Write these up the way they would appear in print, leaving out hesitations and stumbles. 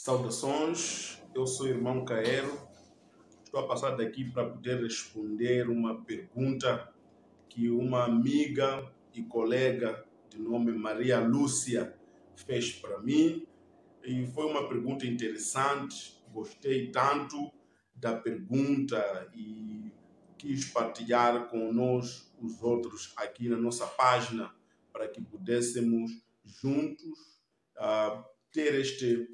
Saudações, eu sou o irmão Caero. Estou a passar daqui para poder responder uma pergunta que uma amiga e colega de nome Maria Lúcia fez para mim. E foi uma pergunta interessante, gostei tanto da pergunta e quis partilhar com nós, os outros, aqui na nossa página, para que pudéssemos juntos ter este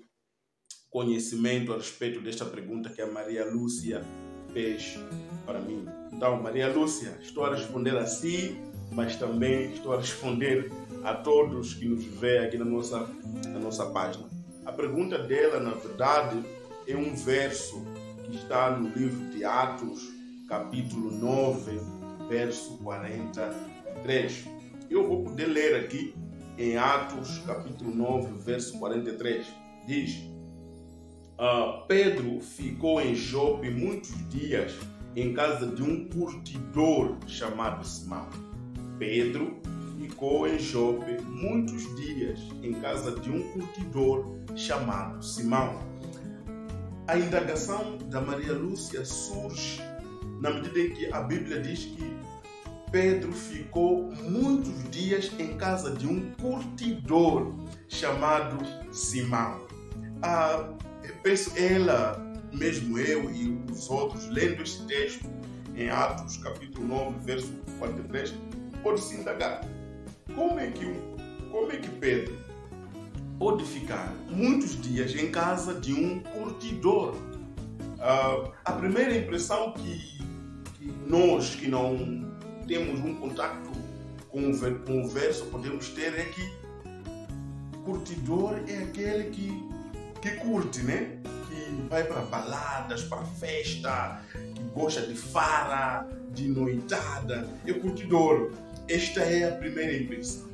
conhecimento a respeito desta pergunta que a Maria Lúcia fez para mim. Então, Maria Lúcia, estou a responder a si, mas também estou a responder a todos que nos veem aqui na nossa página. A pergunta dela, na verdade, é um verso que está no livro de Atos, capítulo 9, verso 43. Eu vou poder ler aqui em Atos, capítulo 9, verso 43. Diz: Pedro ficou em Jope muitos dias em casa de um curtidor chamado Simão. Pedro ficou em Jope muitos dias em casa de um curtidor chamado Simão. A indagação da Maria Lúcia surge na medida em que a Bíblia diz que Pedro ficou muitos dias em casa de um curtidor chamado Simão. Penso ela, mesmo eu e os outros, lendo este texto em Atos, capítulo 9, verso 43, pode se indagar. Como é que Pedro pode ficar muitos dias em casa de um curtidor? A primeira impressão que nós que não temos um contato com o verso podemos ter é que curtidor é aquele que curte, né? Que vai para baladas, para festa, que gosta de farra, de noitada, é curtidor. Esta é a primeira impressão.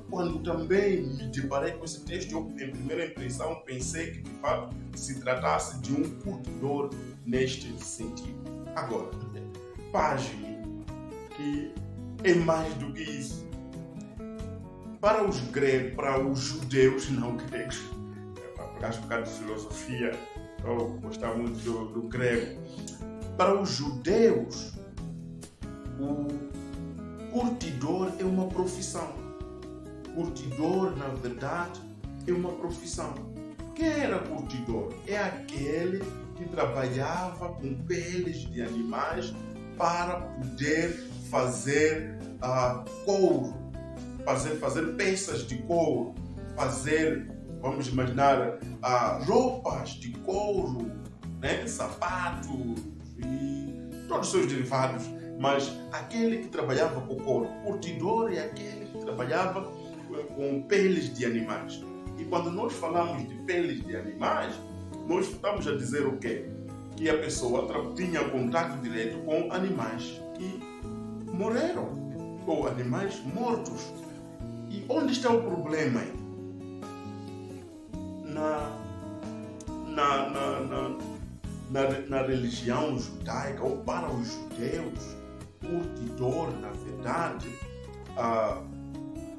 Quando também me deparei com esse texto, eu, em primeira impressão, pensei que de fato se tratasse de um curtidor neste sentido. Agora, pasme que é mais do que isso. Para os gregos, para os judeus não gregos, acho por causa de filosofia, eu gostava muito do grego. Para os judeus, o curtidor é uma profissão. Curtidor, na verdade, é uma profissão. Quem era curtidor? É aquele que trabalhava com peles de animais para poder fazer couro, fazer peças de couro, vamos imaginar, roupas de couro, né? Sapatos e todos os seus derivados. Mas aquele que trabalhava com couro, curtidor, é aquele que trabalhava com peles de animais. E quando nós falamos de peles de animais, nós estamos a dizer o quê? Que a pessoa tinha contato direto com animais que morreram, ou animais mortos. E onde está o problema aí? Na religião judaica, ou para os judeus, curtidor, na verdade,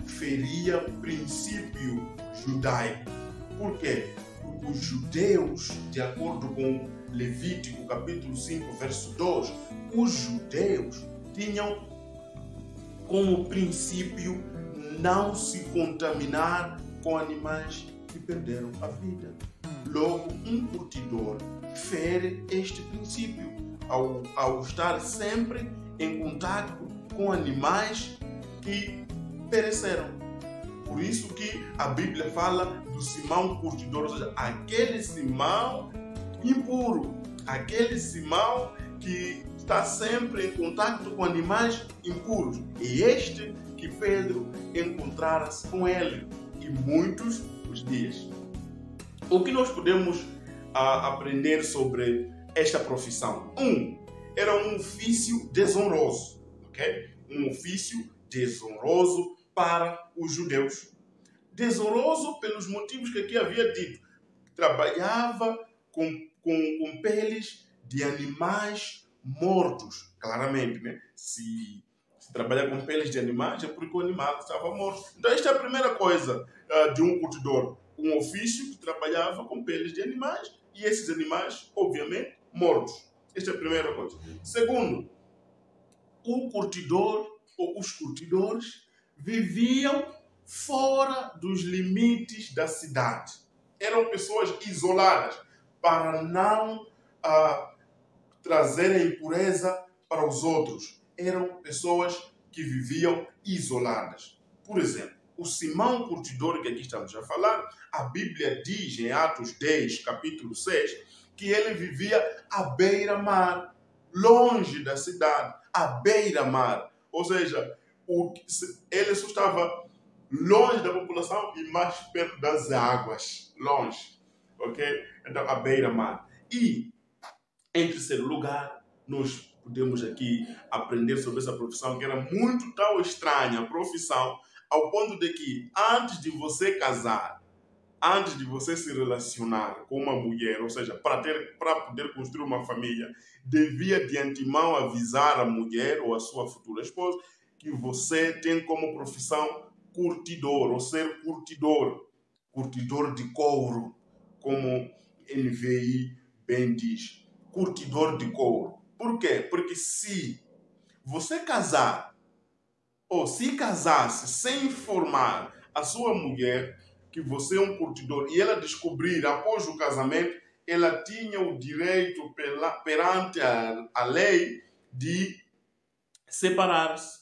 feria princípio judaico. Por quê? Porque os judeus, de acordo com Levítico, capítulo 5, verso 2, os judeus tinham como princípio não se contaminar com animais que perderam a vida. Logo, um curtidor fere este princípio ao estar sempre em contato com animais que pereceram. Por isso que a Bíblia fala do Simão curtidor, ou seja, aquele Simão impuro, aquele Simão que está sempre em contato com animais impuros. E este que Pedro encontrara-se com ele, e muitos os dias. O que nós podemos aprender sobre esta profissão? Era um ofício desonroso, ok? Um ofício desonroso para os judeus. Desonroso pelos motivos que aqui havia dito. Trabalhava com peles de animais mortos, claramente, né? Se trabalhar com peles de animais é porque o animal estava morto. Então esta é a primeira coisa de um curtidor. um ofício que trabalhava com peles de animais e esses animais, obviamente, mortos. Esta é a primeira coisa. Segundo, o curtidor ou os curtidores viviam fora dos limites da cidade. Eram pessoas isoladas para não trazerem impureza para os outros. Eram pessoas que viviam isoladas. Por exemplo, o Simão curtidor que aqui estamos a falar, a Bíblia diz em Atos 10, capítulo 6, que ele vivia à beira-mar, longe da cidade, à beira-mar. Ou seja, ele só estava longe da população e mais perto das águas, longe. Ok? Então, à beira-mar. E, em terceiro lugar, nós podemos aqui aprender sobre essa profissão que era muito tão estranha, a profissão, ao ponto de que antes de você casar, antes de você se relacionar com uma mulher, ou seja, para poder construir uma família, devia de antemão avisar a mulher ou a sua futura esposa que você tem como profissão curtidor, ou ser curtidor, curtidor de couro, como NVI bem diz, curtidor de couro. Por quê? Porque se você casar, ou se casasse sem informar a sua mulher que você é um curtidor e ela descobrir após o casamento, ela tinha o direito perante a lei de separar-se,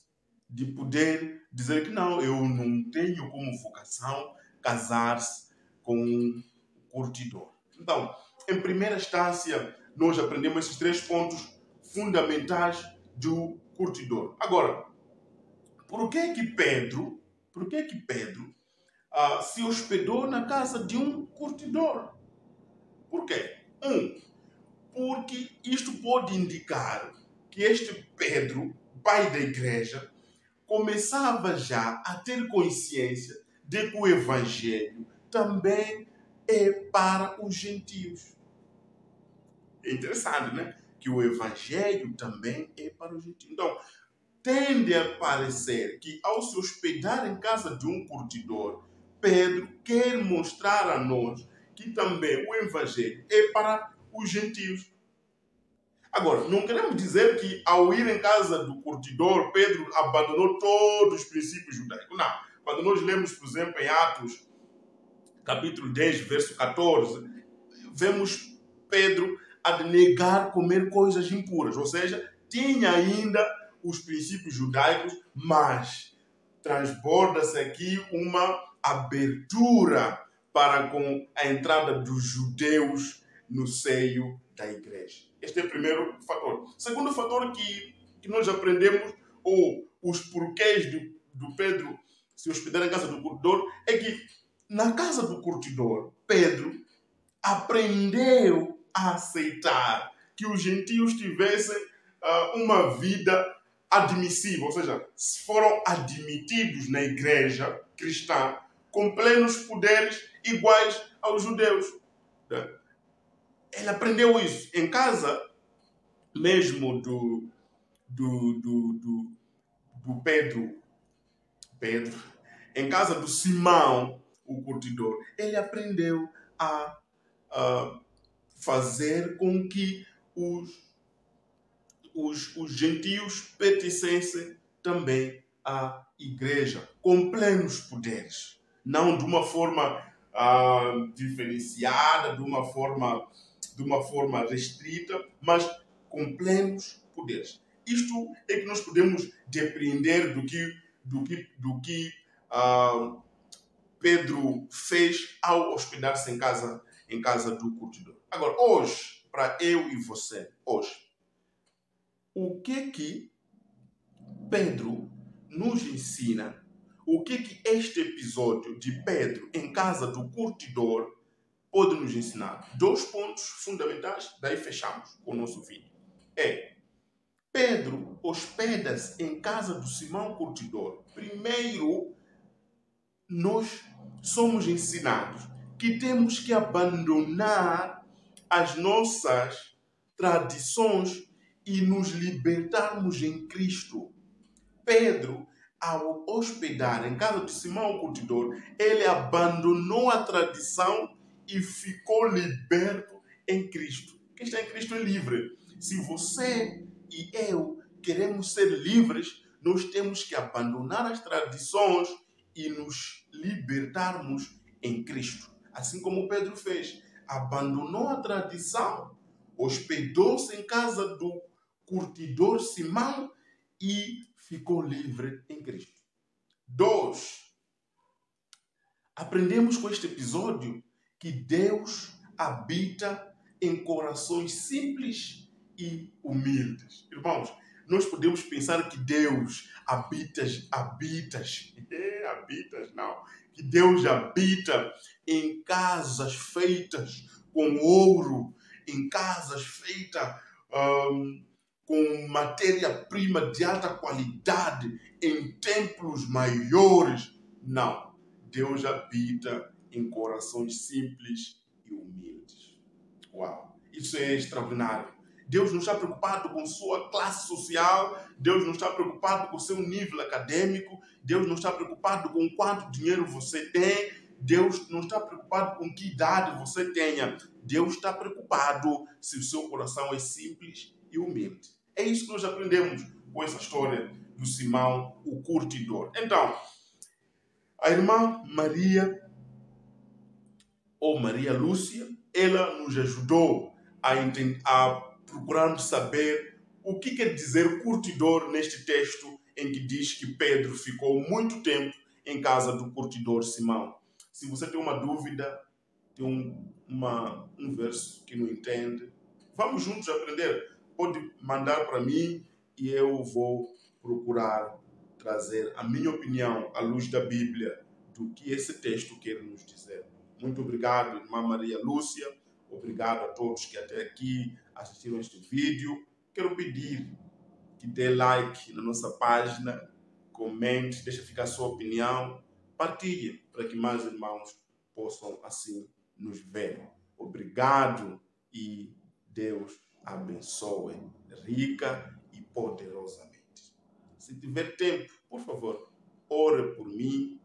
de poder dizer que não, eu não tenho como vocação casar-se com um curtidor. Então, em primeira instância, nós aprendemos esses 3 pontos fundamentais do curtidor. Agora, por que Pedro se hospedou na casa de um curtidor? Por quê? Porque isto pode indicar que este Pedro, pai da igreja, começava já a ter consciência de que o evangelho também é para os gentios. É interessante, né? Que o evangelho também é para os gentios. Então, tende a parecer que ao se hospedar em casa de um curtidor, Pedro quer mostrar a nós que também o evangelho é para os gentios. Agora, não queremos dizer que ao ir em casa do curtidor, Pedro abandonou todos os princípios judaicos. Não. Quando nós lemos, por exemplo, em Atos, capítulo 10, verso 14, vemos Pedro a negar comer coisas impuras. Ou seja, tinha ainda os princípios judaicos, mas transborda-se aqui uma abertura para com a entrada dos judeus no seio da igreja. Este é o primeiro fator. Segundo fator que nós aprendemos, ou os porquês do Pedro se hospedar em casa do curtidor, é que na casa do curtidor, Pedro aprendeu a aceitar que os gentios tivessem uma vida admissível, ou seja, foram admitidos na igreja cristã com plenos poderes iguais aos judeus. Ele aprendeu isso em casa mesmo do Pedro, em casa do Simão, o curtidor. Ele aprendeu a fazer com que os gentios pertencessem também à igreja, com plenos poderes. Não de uma forma diferenciada, de uma forma restrita, mas com plenos poderes. Isto é que nós podemos depreender do que Pedro fez ao hospedar-se em casa do curtidor. Agora, hoje, para eu e você, hoje, o que Pedro nos ensina? O que este episódio de Pedro em casa do curtidor pode nos ensinar? 2 pontos fundamentais, daí fechamos o nosso vídeo. Pedro hospeda-se em casa do Simão curtidor. Primeiro, nós somos ensinados que temos que abandonar as nossas tradições e nos libertarmos em Cristo. Pedro ao hospedar em casa de Simão o curtidor, ele abandonou a tradição e ficou liberto em Cristo. Quem está em Cristo é livre. Se você e eu queremos ser livres, nós temos que abandonar as tradições e nos libertarmos em Cristo. Assim como Pedro fez. Abandonou a tradição, hospedou-se em casa do curtidor Simão e ficou livre em Cristo. 2. Aprendemos com este episódio que Deus habita em corações simples e humildes. Irmãos, nós podemos pensar que Deus habitas, não. Que Deus habita em casas feitas com ouro, em casas feitas com matéria-prima de alta qualidade, em templos maiores. Não. Deus habita em corações simples e humildes. Uau! Isso é extraordinário. Deus não está preocupado com sua classe social, Deus não está preocupado com seu nível acadêmico, Deus não está preocupado com quanto dinheiro você tem, Deus não está preocupado com que idade você tenha. Deus está preocupado se o seu coração é simples e humilde. É isso que nós aprendemos com essa história do Simão, o curtidor. Então, a irmã Maria, ou Maria Lúcia, ela nos ajudou a procurarmos saber o que quer dizer curtidor neste texto em que diz que Pedro ficou muito tempo em casa do curtidor Simão. Se você tem uma dúvida, tem um verso que não entende, vamos juntos aprender. Pode mandar para mim e eu vou procurar trazer a minha opinião à luz da Bíblia do que esse texto quer nos dizer. Muito obrigado, irmã Maria Lúcia. Obrigado a todos que até aqui assistiram este vídeo. Quero pedir que dê like na nossa página, comente, deixe ficar a sua opinião, partilhe para que mais irmãos possam assim nos ver. Obrigado e Deus abençoe rica e poderosamente. Se tiver tempo, por favor, ore por mim,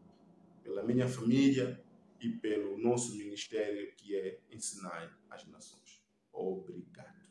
pela minha família e pelo nosso ministério que é ensinar as nações. Obrigado.